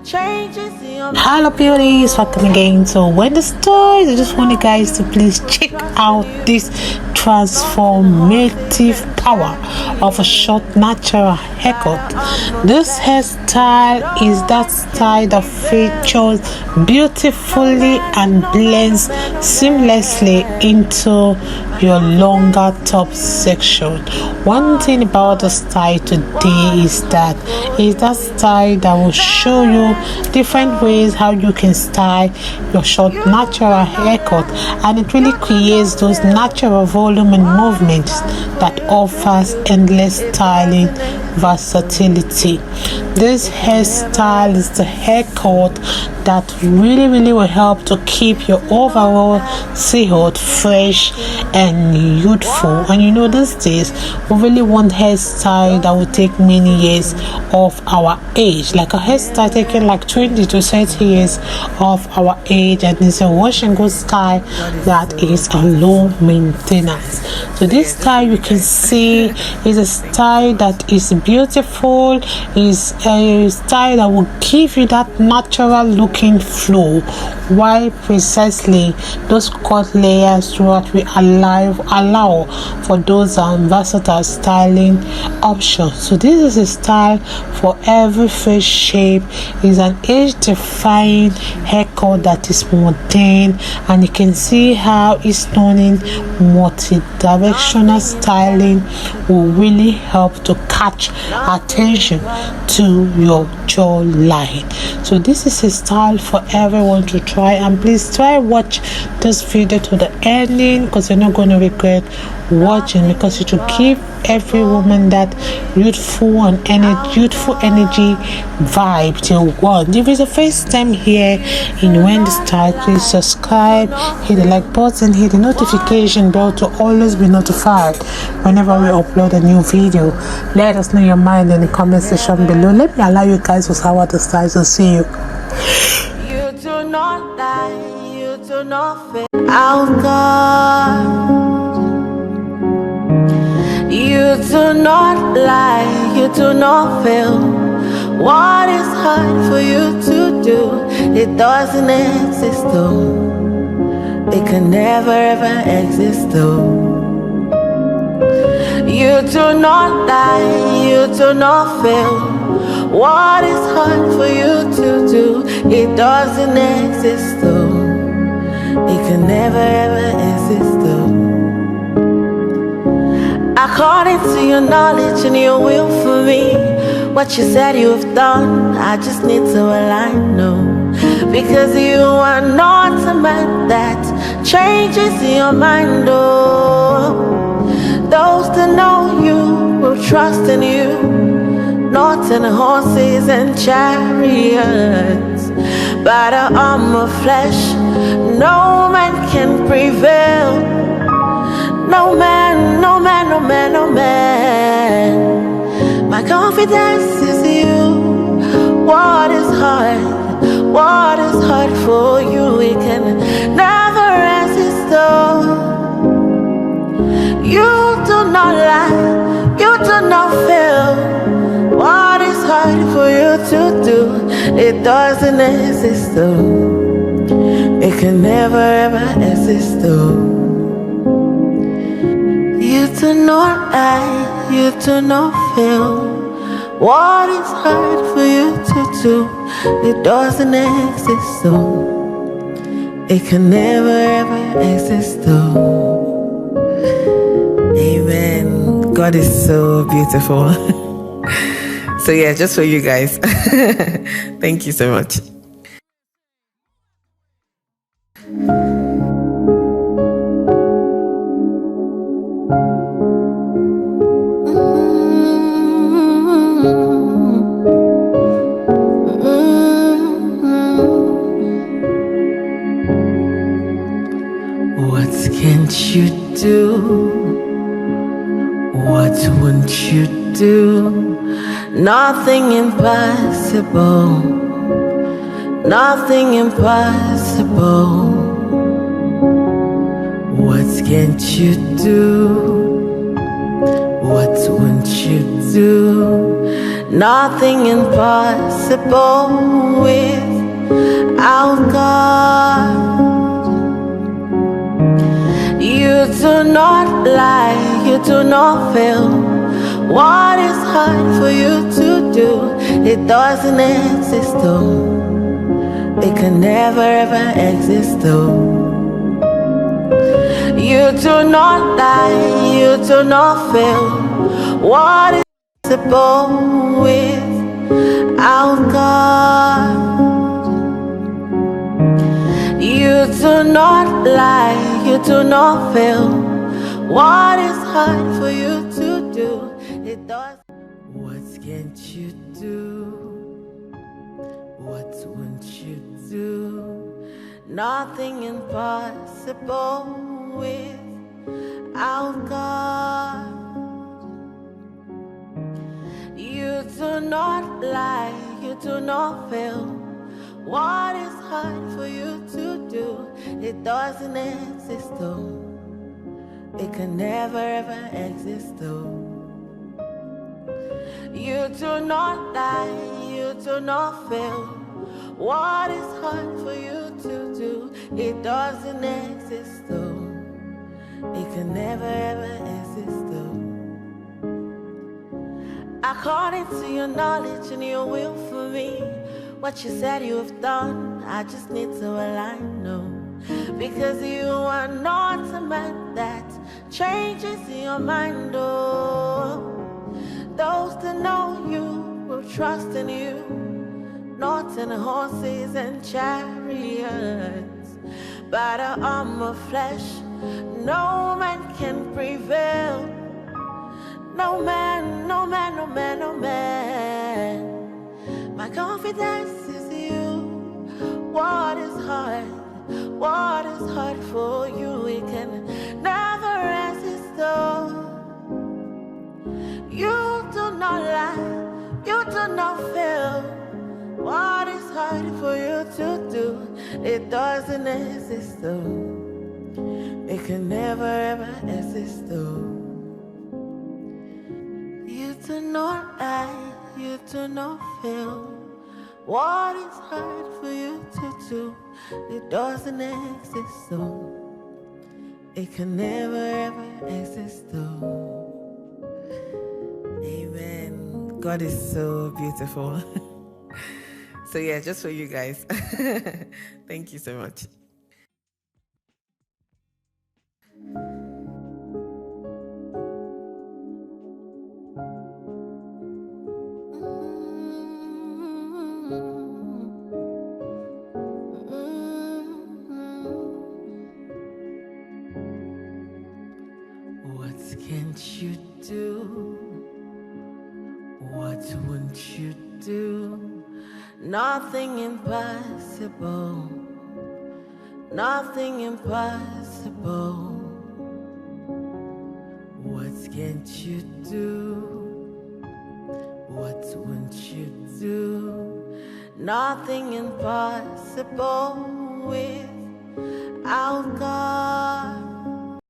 Hello beauties, welcome again to Winnie Stories. I just want you guys to please check out this transformative power of a short natural haircut. This hairstyle is that style that features beautifully and blends seamlessly into your longer top section. One thing about the style today is that style that will show you different ways how you can style your short natural haircut, and it really creates those natural volume and movements that offers endless styling versatility. This hairstyle is the haircut that really will help to keep your overall silhouette fresh and youthful. And you know, these days we really want hairstyle that will take many years of our age, like a hairstyle taking like 20 to 30 years of our age, and it's a wash and go style that is a low maintenance. So this style, you can see, is a style that is beautiful, is a style that will give you that natural looking flow, while precisely those cut layers throughout we allow for those versatile styling options. So this is a style for every face shape. Is an age-defying haircut that is modern, and you can see how it's turning multi-directional styling will really help to catch attention to your jawline. So this is a style for everyone to try, and please try watch this video to the ending, because you're not going to regret watching, because it will give every woman that youthful energy vibe till one. If it's the first time here in Winnie Style, please subscribe, hit the like button, hit the notification bell to always be notified whenever we upload a new video. Let us know your mind in the comment section below. Let me allow you guys to sour the styles. So see you. You do not lie, you do not fail. Oh God. You do not lie, you do not fail. What is hard for you to do? It doesn't exist though. It can never ever exist though. You do not lie, you do not fail. What is hard for you to do? It doesn't exist though. It can never ever exist though. According to your knowledge and your will for me, what you said you have done, I just need to align, no. Because you are not a man that changes your mind, oh. Those that know you will trust in you, not in horses and chariots. By the arm of flesh, no man can prevail. No man, no man, no man, no man. My confidence is you. What is hard? What is hard for you? We can never resist though. You do not lie, you do not fail. What is hard for you to do? It doesn't exist though. It can never ever exist though. You do not lie, you do not fail. What is hard for you to do? It doesn't exist though. It can never ever exist though. Amen. God is so beautiful. So yeah, just for you guys. Thank you so much. What can't you do? What won't you do? Nothing impossible. Nothing impossible. What can't you do? What won't you do? Nothing impossible without God. You do not lie, you do not fail. What is hard for you to do? It doesn't exist though. It can never ever exist though. You do not lie, you do not fail. What is possible without God? You do not lie, you do not fail. What is hard for you to do? It does. What can't you do? What won't you do? Nothing impossible without God. You do not lie, you do not fail. What is hard for you to do? It doesn't exist though. It can never ever exist though. You do not lie, you do not fail. What is hard for you to do? It doesn't exist though. It can never ever exist though. According to your knowledge and your will for me, what you said you have done, I just need to align, no. Because you are not a man that changes your mind, oh. Those that know you will trust in you, not in horses and chariots. By the arm of flesh, no man can prevail. No man, no man, no man, no man. My confidence is you. What is hard? What is hard for you? We can never resist though. You do not lie, you do not fail. What is hard for you to do? It doesn't exist though. It can never ever exist though. You do not lie, you do not fail. What is hard for you to do? It doesn't exist though. It can never ever exist though. Amen. God is so beautiful. So yeah, just for you guys. Thank you so much. What can't you do? What won't you do? Nothing impossible. Nothing impossible. What can't you do? What won't you do? Nothing impossible without God.